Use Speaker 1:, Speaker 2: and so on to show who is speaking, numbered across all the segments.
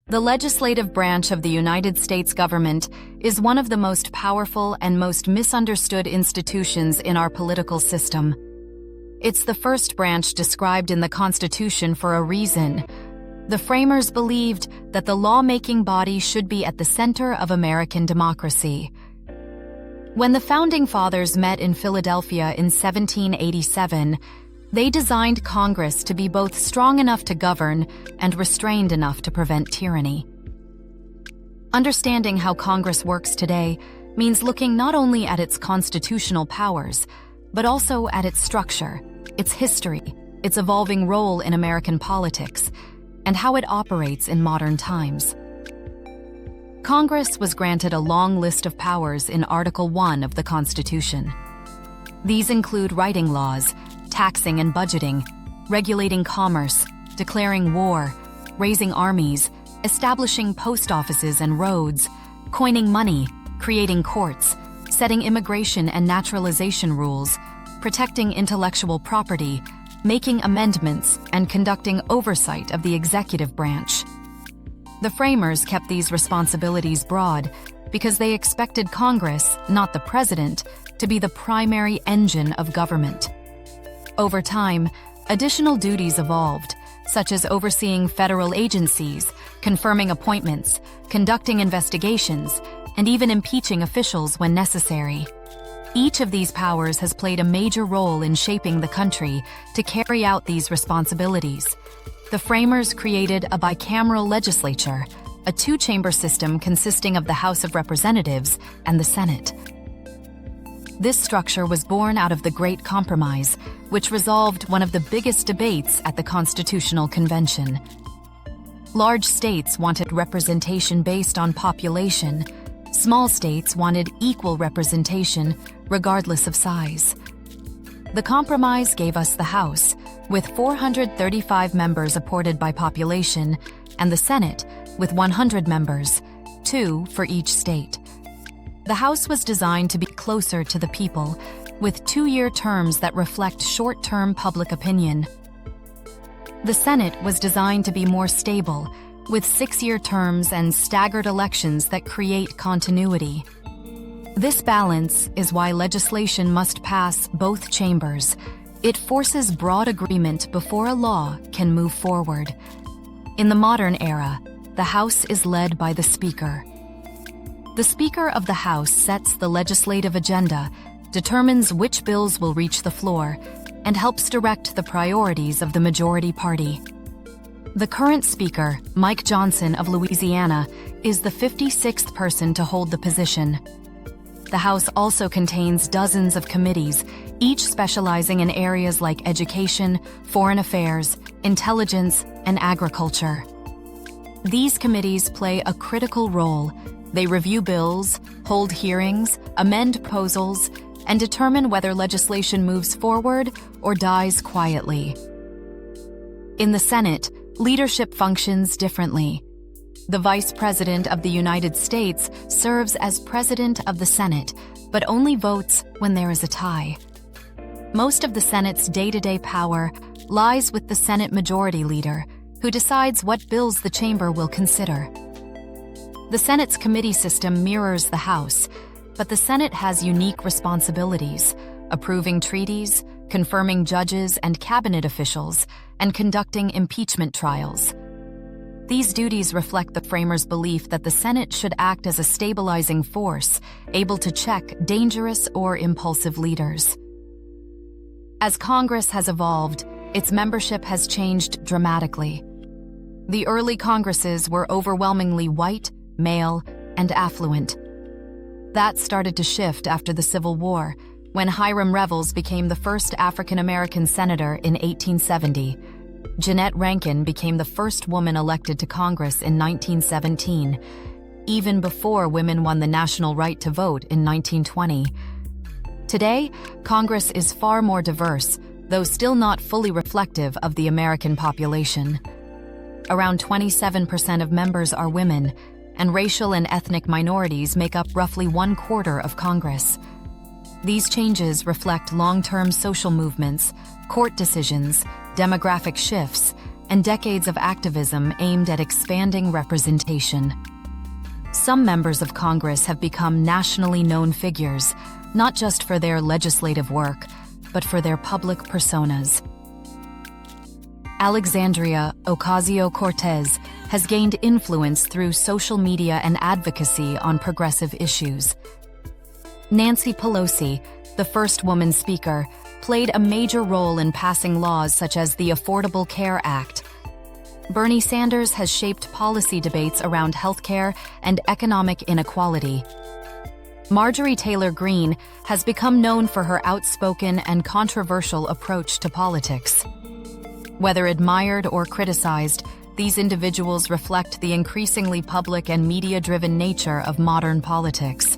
Speaker 1: The legislative branch of the United States government is one of the most powerful and most misunderstood institutions in our political system. It's the first branch described in the Constitution for a reason. The framers believed that the lawmaking body should be at the center of American democracy. When the Founding Fathers met in Philadelphia in 1787, they designed Congress to be both strong enough to govern and restrained enough to prevent tyranny. Understanding how Congress works today means looking not only at its constitutional powers, but also at its structure, its history, its evolving role in American politics, and how it operates in modern times. Congress was granted a long list of powers in Article 1 of the Constitution. These include writing laws, taxing and budgeting, regulating commerce, declaring war, raising armies, establishing post offices and roads, coining money, creating courts, setting immigration and naturalization rules, protecting intellectual property, making amendments, and conducting oversight of the executive branch. The framers kept these responsibilities broad because they expected Congress, not the president, to be the primary engine of government. Over time, additional duties evolved, such as overseeing federal agencies, confirming appointments, conducting investigations, and even impeaching officials when necessary. Each of these powers has played a major role in shaping the country to carry out these responsibilities. The framers created a bicameral legislature, a two-chamber system consisting of the House of Representatives and the Senate. This structure was born out of the Great Compromise, which resolved one of the biggest debates at the Constitutional Convention. Large states wanted representation based on population. Small states wanted equal representation, regardless of size. The compromise gave us the House, with 435 members apported by population, and the Senate, with 100 members, 2 for each state. The House was designed to be closer to the people, with 2-year terms that reflect short-term public opinion. The Senate was designed to be more stable, with 6-year terms and staggered elections that create continuity. This balance is why legislation must pass both chambers. It forces broad agreement before a law can move forward. In the modern era, the House is led by the Speaker. The Speaker of the House sets the legislative agenda, determines which bills will reach the floor, and helps direct the priorities of the majority party. The current Speaker, Mike Johnson of Louisiana, is the 56th person to hold the position. The House also contains dozens of committees, each specializing in areas like education, foreign affairs, intelligence, and agriculture. These committees play a critical role. They review bills, hold hearings, amend proposals, and determine whether legislation moves forward or dies quietly. In the Senate, leadership functions differently. The Vice President of the United States serves as President of the Senate, but only votes when there is a tie. Most of the Senate's day-to-day power lies with the Senate Majority Leader, who decides what bills the chamber will consider. The Senate's committee system mirrors the House, but the Senate has unique responsibilities, approving treaties, confirming judges and cabinet officials, and conducting impeachment trials. These duties reflect the framers' belief that the Senate should act as a stabilizing force, able to check dangerous or impulsive leaders. As Congress has evolved, its membership has changed dramatically. The early Congresses were overwhelmingly white, male, and affluent. That started to shift after the Civil War, when Hiram Revels became the first African-American senator in 1870. Jeannette Rankin became the first woman elected to Congress in 1917, even before women won the national right to vote in 1920. Today, Congress is far more diverse, though still not fully reflective of the American population. Around 27% of members are women, and racial and ethnic minorities make up roughly 1/4 of Congress. These changes reflect long-term social movements, court decisions, demographic shifts, and decades of activism aimed at expanding representation. Some members of Congress have become nationally known figures, not just for their legislative work, but for their public personas. Alexandria Ocasio-Cortez has gained influence through social media and advocacy on progressive issues. Nancy Pelosi, the first woman speaker, played a major role in passing laws such as the Affordable Care Act. Bernie Sanders has shaped policy debates around healthcare and economic inequality. Marjorie Taylor Greene has become known for her outspoken and controversial approach to politics. Whether admired or criticized, these individuals reflect the increasingly public and media-driven nature of modern politics.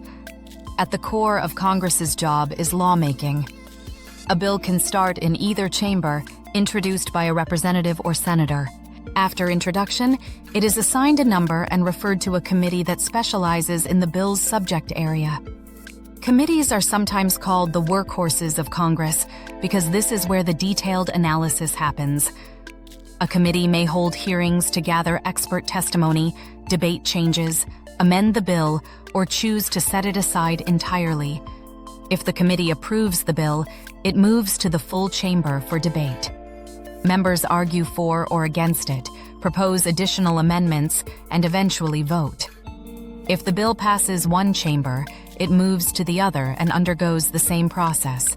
Speaker 1: At the core of Congress's job is lawmaking. A bill can start in either chamber, introduced by a representative or senator. After introduction, it is assigned a number and referred to a committee that specializes in the bill's subject area. Committees are sometimes called the workhorses of Congress because this is where the detailed analysis happens. A committee may hold hearings to gather expert testimony, debate changes, amend the bill, or choose to set it aside entirely. If the committee approves the bill, it moves to the full chamber for debate. Members argue for or against it, propose additional amendments, and eventually vote. If the bill passes one chamber, it moves to the other and undergoes the same process.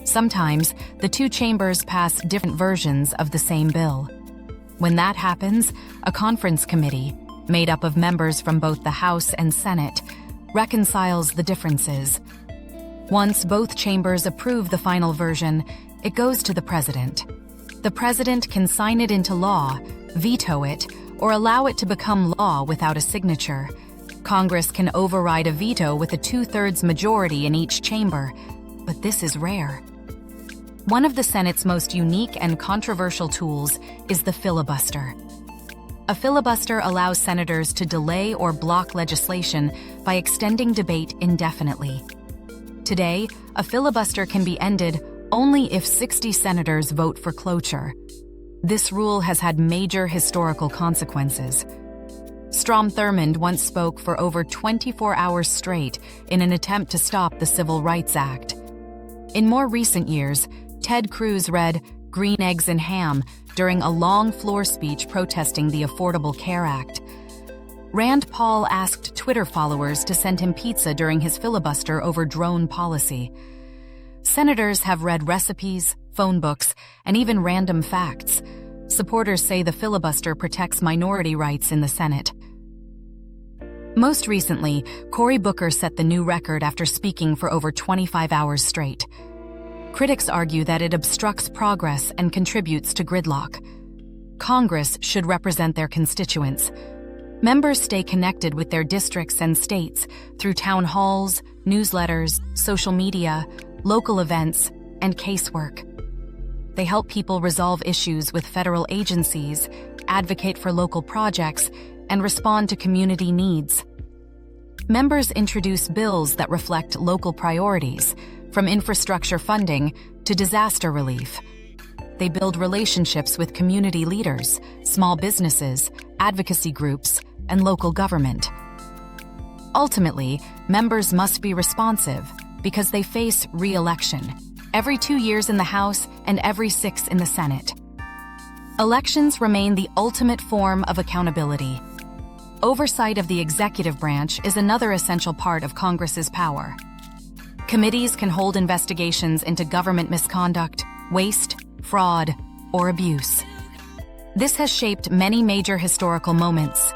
Speaker 1: Sometimes, the two chambers pass different versions of the same bill. When that happens, a conference committee, made up of members from both the House and Senate, reconciles the differences. Once both chambers approve the final version, it goes to the president. The president can sign it into law, veto it, or allow it to become law without a signature. Congress can override a veto with a 2/3 majority in each chamber, but this is rare. One of the Senate's most unique and controversial tools is the filibuster. A filibuster allows senators to delay or block legislation by extending debate indefinitely. Today, a filibuster can be ended only if 60 senators vote for cloture. This rule has had major historical consequences. Strom Thurmond once spoke for over 24 hours straight in an attempt to stop the Civil Rights Act. In more recent years, Ted Cruz read "Green Eggs and Ham" during a long floor speech protesting the Affordable Care Act. Rand Paul asked Twitter followers to send him pizza during his filibuster over drone policy. Senators have read recipes, phone books, and even random facts. Supporters say the filibuster protects minority rights in the Senate. Most recently, Cory Booker set the new record after speaking for over 25 hours straight. Critics argue that it obstructs progress and contributes to gridlock. Congress should represent their constituents. Members stay connected with their districts and states through town halls, newsletters, social media, local events, and casework. They help people resolve issues with federal agencies, advocate for local projects, and respond to community needs. Members introduce bills that reflect local priorities, from infrastructure funding to disaster relief. They build relationships with community leaders, small businesses, advocacy groups, and local government. Ultimately, members must be responsive because they face re-election, every 2 years in the House and every 6 in the Senate. Elections remain the ultimate form of accountability. Oversight of the executive branch is another essential part of Congress's power. Committees can hold investigations into government misconduct, waste, fraud, or abuse. This has shaped many major historical moments.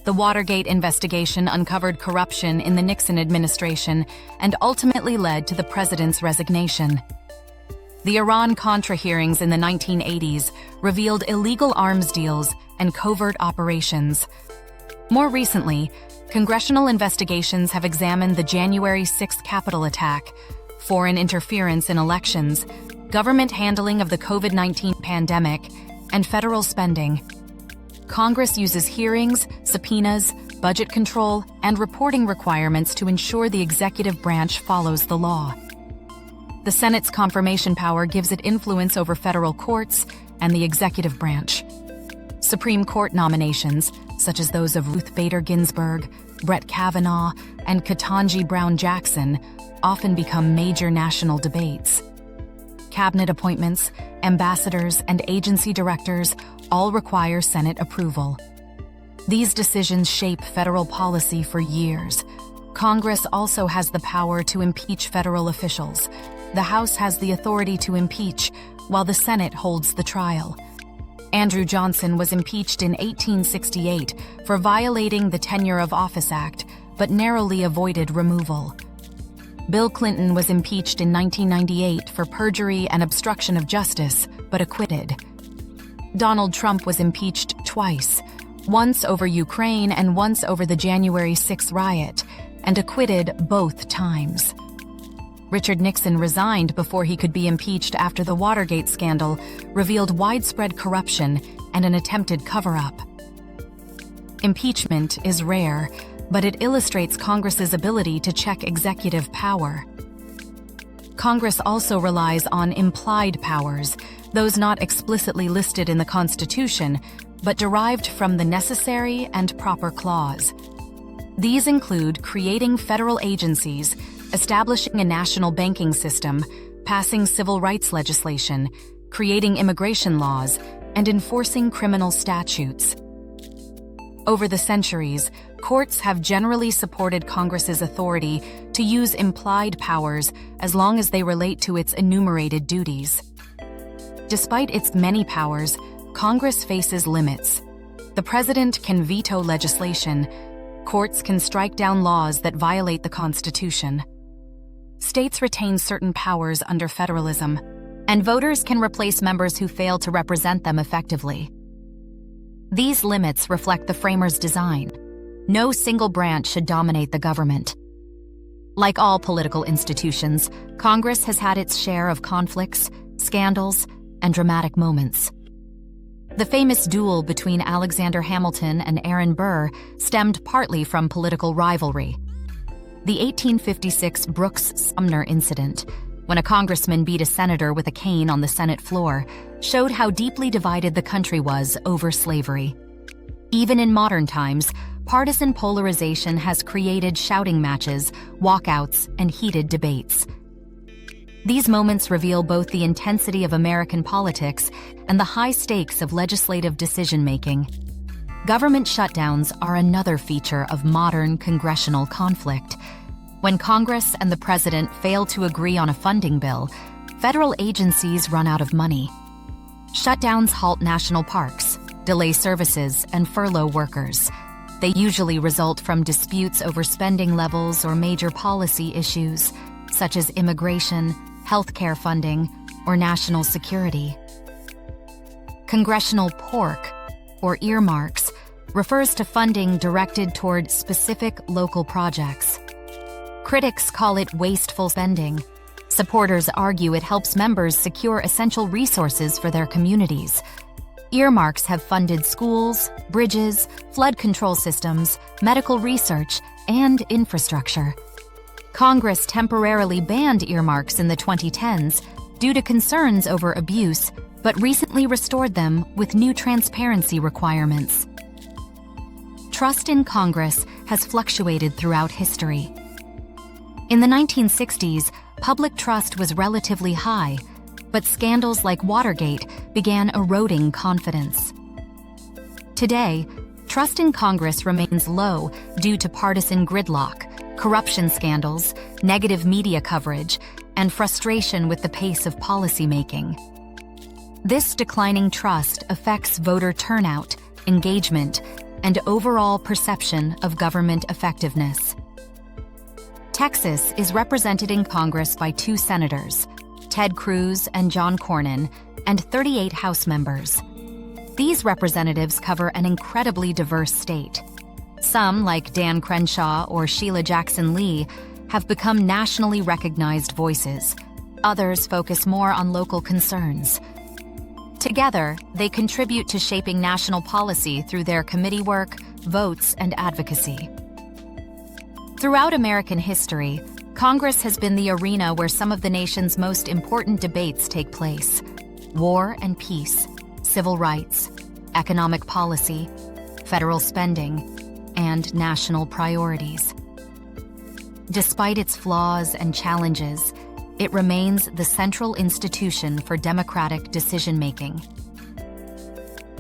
Speaker 1: The Watergate investigation uncovered corruption in the Nixon administration and ultimately led to the president's resignation. The Iran-Contra hearings in the 1980s revealed illegal arms deals and covert operations. More recently, congressional investigations have examined the January 6th Capitol attack, foreign interference in elections, government handling of the COVID-19 pandemic, and federal spending. Congress uses hearings, subpoenas, budget control, and reporting requirements to ensure the executive branch follows the law. The Senate's confirmation power gives it influence over federal courts and the executive branch. Supreme Court nominations, such as those of Ruth Bader Ginsburg, Brett Kavanaugh, and Ketanji Brown Jackson, often become major national debates. Cabinet appointments, ambassadors, and agency directors all require Senate approval. These decisions shape federal policy for years. Congress also has the power to impeach federal officials. The House has the authority to impeach, while the Senate holds the trial. Andrew Johnson was impeached in 1868 for violating the Tenure of Office Act, but narrowly avoided removal. Bill Clinton was impeached in 1998 for perjury and obstruction of justice, but acquitted. Donald Trump was impeached twice, once over Ukraine and once over the January 6th riot, and acquitted both times. Richard Nixon resigned before he could be impeached after the Watergate scandal revealed widespread corruption and an attempted cover-up. Impeachment is rare, but it illustrates Congress's ability to check executive power. Congress also relies on implied powers, those not explicitly listed in the Constitution, but derived from the necessary and proper clause. These include creating federal agencies, establishing a national banking system, passing civil rights legislation, creating immigration laws, and enforcing criminal statutes. Over the centuries, courts have generally supported Congress's authority to use implied powers as long as they relate to its enumerated duties. Despite its many powers, Congress faces limits. The president can veto legislation. Courts can strike down laws that violate the Constitution. States retain certain powers under federalism, and voters can replace members who fail to represent them effectively. These limits reflect the framers' design. No single branch should dominate the government. Like all political institutions, Congress has had its share of conflicts, scandals, and dramatic moments. The famous duel between Alexander Hamilton and Aaron Burr stemmed partly from political rivalry. The 1856 Brooks-Sumner incident, when a congressman beat a senator with a cane on the Senate floor, showed how deeply divided the country was over slavery. Even in modern times, partisan polarization has created shouting matches, walkouts, and heated debates. These moments reveal both the intensity of American politics and the high stakes of legislative decision-making. Government shutdowns are another feature of modern congressional conflict. When Congress and the president fail to agree on a funding bill, federal agencies run out of money. Shutdowns halt national parks, delay services, and furlough workers. They usually result from disputes over spending levels or major policy issues, such as immigration, healthcare funding, or national security. Congressional pork, or earmarks, refers to funding directed toward specific local projects. Critics call it wasteful spending. Supporters argue it helps members secure essential resources for their communities. Earmarks have funded schools, bridges, flood control systems, medical research, and infrastructure. Congress temporarily banned earmarks in the 2010s due to concerns over abuse, but recently restored them with new transparency requirements. Trust in Congress has fluctuated throughout history. In the 1960s, public trust was relatively high, but scandals like Watergate began eroding confidence. Today, trust in Congress remains low due to partisan gridlock, corruption scandals, negative media coverage, and frustration with the pace of policymaking. This declining trust affects voter turnout, engagement, and overall perception of government effectiveness. Texas is represented in Congress by 2 senators, Ted Cruz and John Cornyn, and 38 House members. These representatives cover an incredibly diverse state. Some, like Dan Crenshaw or Sheila Jackson Lee, have become nationally recognized voices. Others focus more on local concerns. Together, they contribute to shaping national policy through their committee work, votes, and advocacy. Throughout American history, Congress has been the arena where some of the nation's most important debates take place: war and peace, civil rights, economic policy, federal spending, and national priorities. Despite its flaws and challenges, it remains the central institution for democratic decision-making.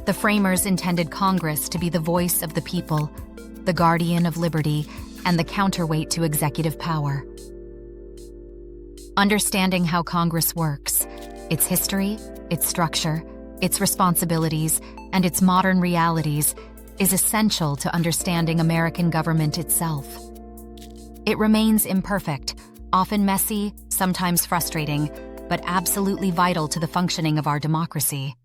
Speaker 1: The framers intended Congress to be the voice of the people, the guardian of liberty, and the counterweight to executive power. Understanding how Congress works, its history, its structure, its responsibilities, and its modern realities is essential to understanding American government itself. It remains imperfect, often messy, sometimes frustrating, but absolutely vital to the functioning of our democracy.